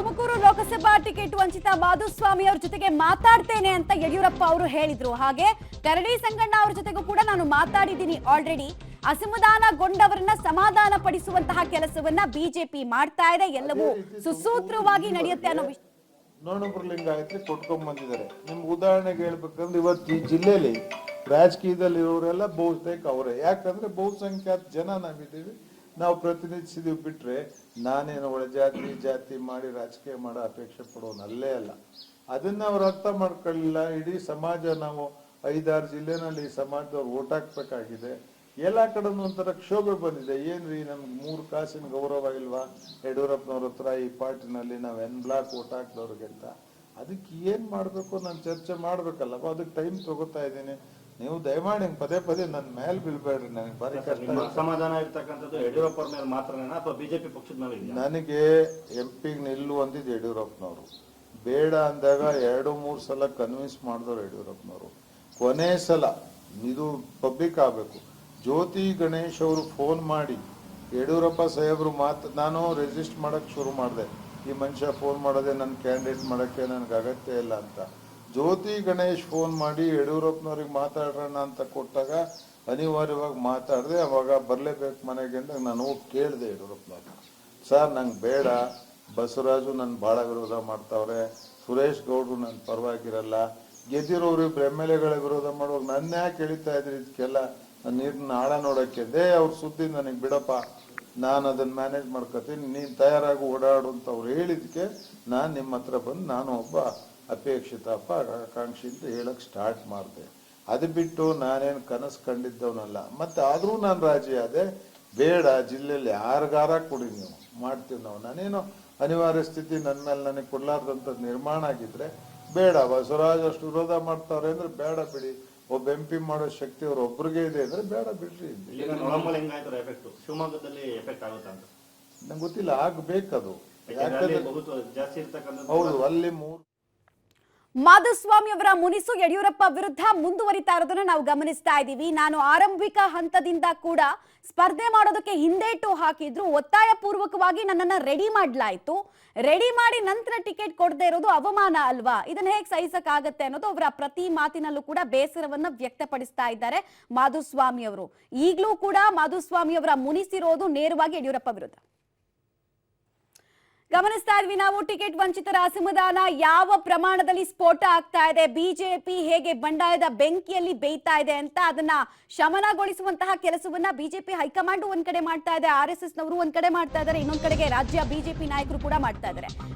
Tumakuru Lok Sabha ticket ವಂಚಿತ ಮಾಧುಸ್ವಾಮಿ ಅವರ ಜೊತೆಗೆ ಮಾತಾಡ್ತೇನೆ ಅಂತ ಯಡಿಯೂರಪ್ಪ ಅವರು ಹೇಳಿದ್ರು. ಹಾಗೆ ಕರಡಿ ಸಂಗಣ್ಣ ಅವರ ಜೊತೆಗೂ ಕೂಡ ನಾನು ಮಾತಾಡಿದ್ದೀನಿ ಆಲ್ರೆಡಿ. ಅಸಮಾಧಾನಗೊಂಡವರನ್ನ ಸಮಾಧಾನ ಪಡಿಸುವಂತಹ ಕೆಲಸವನ್ನ ಬಿಜೆಪಿ ಮಾಡ್ತಾ ಇದೆ. ಎಲ್ಲವೂ ಸುಸೂತ್ರವಾಗಿ ನಡೆಯುತ್ತೆ ಅನ್ನೋ ನೋಣಪುರ ಲಿಂಗಾಯತ್ರಿ ಕೊಟ್ಕೊಂಡ್ ಬಂದಿದ್ದಾರೆ. ನಿಮ್ಗೆ ಉದಾಹರಣೆಗೆ ಹೇಳ್ಬೇಕಂದ್ರೆ ಇವತ್ತು ಈ ಜಿಲ್ಲೆಯಲ್ಲಿ ರಾಜಕೀಯದಲ್ಲಿ ಇರೋರೆಲ್ಲ ಬಹುತೇಕ ಅವರೇ. ಯಾಕಂದ್ರೆ ಬಹುಸಂಖ್ಯಾತ ಜನ ನಾವಿದ್ದೀವಿ, ನಾವು ಪ್ರತಿನಿಧಿಸಿದೀವಿ. ಬಿಟ್ರೆ ನಾನೇನು ಒಳ ಜಾತಿ ಮಾಡಿ ರಾಜಕೀಯ ಮಾಡೋ ಅಪೇಕ್ಷೆ ಪಡೋನಲ್ಲೇ ಅಲ್ಲ. ಅದನ್ನ ಅವ್ರು ಅರ್ಥ ಮಾಡ್ಕೊಳ್ಳಿಲ್ಲ. ಇಡೀ ಸಮಾಜ, ನಾವು 5-6 ಜಿಲ್ಲೆನಲ್ಲಿ ಈ ಸಮಾಜದವ್ರು ಓಟ್ ಹಾಕ್ಬೇಕಾಗಿದೆ. ಎಲ್ಲಾ ಕಡೆನೂ ಒಂಥರ ಕ್ಷೋಭೆ ಬಂದಿದೆ. ಏನ್ರಿ ನಮ್ಗೆ 3 ಕಾಸಿನ ಗೌರವ ಇಲ್ವಾ ಯಡಿಯೂರಪ್ಪನವ್ರ ಹತ್ರ ಈ ಪಾರ್ಟಿನಲ್ಲಿ ನಾವು ಬ್ಲಾಕ್ ಓಟ್ ಹಾಕ್ದವ್ರಿಗೆ ಅಂತ? ಅದಕ್ಕೆ ಏನ್ ಮಾಡ್ಬೇಕು ನಾನು ಚರ್ಚೆ ಮಾಡ್ಬೇಕಲ್ಲ, ಅದಕ್ಕೆ ಟೈಮ್ ತಗೋತಾ ಇದ್ದೀನಿ. ನೀವು ದಯಮಾಡಿ ಪದೇ ಪದೇ ನನ್ನ ಮೇಲೆ ಬೀಳ್ಬೇಡ್ರಿ. ನನಗೆ ಬಾರಿ ಕಷ್ಟ. ಅಸಮಾಧಾನ ಇರ್ತಕ್ಕಂಥದ್ದು ಯಡಿಯೂರಪ್ಪ ಮೇಲೆ ಮಾತ್ರನೇನಾ ಅಥವಾ ಬಿಜೆಪಿ ಪಕ್ಷದ ಮೇಲೆ? ನನಗೆ ಎಂಪಿಗೆ ನಿಲ್ಲು ಅಂದಿದ್ದು ಯಡಿಯೂರಪ್ಪನವರು. ಬೇಡ ಅಂದಾಗ 2-3 ಸಲ ಕನ್ವಿನ್ಸ್ ಮಾಡಿದವರು ಯಡಿಯೂರಪ್ಪನವರು. ಕೊನೆ ಸಲ ಇದು ಪಬ್ಲಿಕ್ ಆಗ್ಬೇಕು. ಜ್ಯೋತಿ ಗಣೇಶ್ ಅವರು ಫೋನ್ ಮಾಡಿ ಯಡಿಯೂರಪ್ಪ ಸಾಹೇಬ್ರು ನಾನು ರೆಸಿಸ್ಟ್ ಮಾಡಕ್ ಶುರು ಮಾಡಿದೆ. ಈ ಮನುಷ್ಯ ಫೋನ್ ಮಾಡೋದೇ ನನ್ನ ಕ್ಯಾಂಡಿಡೇಟ್ ಮಾಡಕ್ಕೆ ನನಗೆ ಅಗತ್ಯ ಇಲ್ಲ ಅಂತ. ಜ್ಯೋತಿ ಗಣೇಶ್ ಫೋನ್ ಮಾಡಿ ಯಡಿಯೂರಪ್ಪನವ್ರಿಗೆ ಮಾತಾಡೋಣ ಅಂತ ಕೊಟ್ಟಾಗ ಅನಿವಾರ್ಯವಾಗಿ ಮಾತಾಡಿದೆ. ಅವಾಗ ಬರಲೇಬೇಕು ಮನೆಗೆ ಅಂತ ನಾನು ಹೋಗಿ ಕೇಳಿದೆ ಯಡಿಯೂರಪ್ಪನವ್ರನ್ನ. ಸರ್ ನಂಗೆ ಬೇಡ, ಬಸವರಾಜು ನನ್ನ ಭಾಳ ವಿರೋಧ ಮಾಡ್ತಾವ್ರೆ, ಸುರೇಶ್ ಗೌಡ್ರು ನನ್ನ ಪರವಾಗಿರಲ್ಲ, ಗೆದ್ದಿರೋರು MLA ವಿರೋಧ ಮಾಡುವಾಗ ನನ್ನ ಯಾಕೆ ಹೇಳ್ತಾ ಇದ್ರಿ ಇದಕ್ಕೆಲ್ಲ ನೀರಿನ ಆಳ ನೋಡಕ್ಕೆ? ಅವ್ರ ಸುದ್ದಿ ನನಗೆ ಬಿಡಪ್ಪ, ನಾನು ಅದನ್ನ ಮ್ಯಾನೇಜ್ ಮಾಡ್ಕೊತೀನಿ, ನೀನು ತಯಾರಾಗಿ ಓಡಾಡು ಅಂತ ಅವ್ರು ಹೇಳಿದ್ಕೆ ನಾನು ನಿಮ್ಮ ಹತ್ರ ಬಂದು ನಾನು ಒಬ್ಬ ಅಪೇಕ್ಷಿತ ಆಕಾಂಕ್ಷಿ ಅಂತ ಹೇಳಕ್ ಸ್ಟಾರ್ಟ್ ಮಾಡಿದೆ. ಅದು ಬಿಟ್ಟು ನಾನೇನು ಕನಸು ಕಂಡಿದ್ದವನಲ್ಲ. ಮತ್ತೆ ಆದ್ರೂ ನಾನು ರಾಜಿ ಆದೆ. ಬೇಡ, ಜಿಲ್ಲೆಯಲ್ಲಿ ಯಾರಿಗಾರ ಕೊಡಿ, ನೀವು ಮಾಡ್ತೀವಿ ನಾವು. ನಾನೇನು ಅನಿವಾರ್ಯ ಸ್ಥಿತಿ ನನ್ನ ಮೇಲೆ ನನಗೆ ಕೊಡ್ಲಾರ್ದಂಥದ್ದು ನಿರ್ಮಾಣ ಆಗಿದ್ರೆ ಬೇಡ. ಬಸವರಾಜ್ ಅಷ್ಟು ವಿರೋಧ ಮಾಡ್ತಾವ್ರೆ ಅಂದ್ರೆ ಬೇಡ ಬಿಡಿ. ಒಬ್ಬ MP ಮಾಡೋ ಶಕ್ತಿ ಅವ್ರ ಒಬ್ರಿಗೆ ಇದೆ ಅಂದ್ರೆ ಬೇಡ ಬಿಡ್ರಿ. ಶಿವಮೊಗ್ಗದಲ್ಲಿ ಎಫೆಕ್ಟ್ ಆಗುತ್ತೆ ಅಂತ ನಂಗೆ ಗೊತ್ತಿಲ್ಲ, ಆಗ್ಬೇಕದು. ಜಾಸ್ತಿ ಇರ್ತಕ್ಕಂಥ ಹೌದು, ಅಲ್ಲಿ 3 ಮಾಧುಸ್ವಾಮಿ ಅವರ ಮುನಿಸು ಯಡಿಯೂರಪ್ಪ ವಿರುದ್ಧ ಮುಂದುವರಿತಾ ಇರೋದನ್ನ ನಾವು ಗಮನಿಸ್ತಾ ಇದ್ದೀವಿ. ನಾನು ಆರಂಭಿಕ ಹಂತದಿಂದ ಕೂಡ ಸ್ಪರ್ಧೆ ಮಾಡೋದಕ್ಕೆ ಹಿಂದೇಟು ಹಾಕಿದ್ರು. ಒತ್ತಾಯ ಪೂರ್ವಕವಾಗಿ ನನ್ನನ್ನ ರೆಡಿ ಮಾಡ್ಲಾಯ್ತು. ರೆಡಿ ಮಾಡಿ ನಂತರ ಟಿಕೆಟ್ ಕೊಡದೇ ಇರೋದು ಅವಮಾನ ಅಲ್ವಾ? ಇದನ್ನ ಹೇಗೆ ಸಹಿಸಕ್ಕಾಗತ್ತೆ ಅನ್ನೋದು ಅವರ ಪ್ರತಿ ಮಾತಿನಲ್ಲೂ ಕೂಡ ಬೇಸರವನ್ನ ವ್ಯಕ್ತಪಡಿಸ್ತಾ ಇದ್ದಾರೆ ಮಾಧುಸ್ವಾಮಿ ಅವರು. ಈಗಲೂ ಕೂಡ ಮಾಧುಸ್ವಾಮಿ ಅವರ ಮುನಿಸಿರೋದು ನೇರವಾಗಿ ಯಡಿಯೂರಪ್ಪ ವಿರುದ್ಧ. ಗಮನಿಸ್ತಾ ಇದ್ವಿ ನಾವು. ಟಿಕೆಟ್ ವಂಚಿತರ ಅಸಮಾಧಾನ ಯಾವ ಪ್ರಮಾಣದಲ್ಲಿ ಸ್ಫೋಟ ಆಗ್ತಾ ಇದೆ, ಬಿಜೆಪಿ ಹೇಗೆ ಬಂಡಾಯದ ಬೆಂಕಿಯಲ್ಲಿ ಬೇಯ್ತಾ ಇದೆ ಅಂತ ಅದನ್ನ ಶಮನಗೊಳಿಸುವಂತಹ ಕೆಲಸವನ್ನ ಬಿಜೆಪಿ ಹೈಕಮಾಂಡ್ ಒಂದ್ ಕಡೆ ಮಾಡ್ತಾ ಇದೆ, RSS ನವರು ಒಂದ್ ಕಡೆ ಮಾಡ್ತಾ ಇದ್ದಾರೆ, ಇನ್ನೊಂದ್ ಕಡೆಗೆ ರಾಜ್ಯ ಬಿಜೆಪಿ ನಾಯಕರು ಕೂಡ ಮಾಡ್ತಾ ಇದ್ದಾರೆ.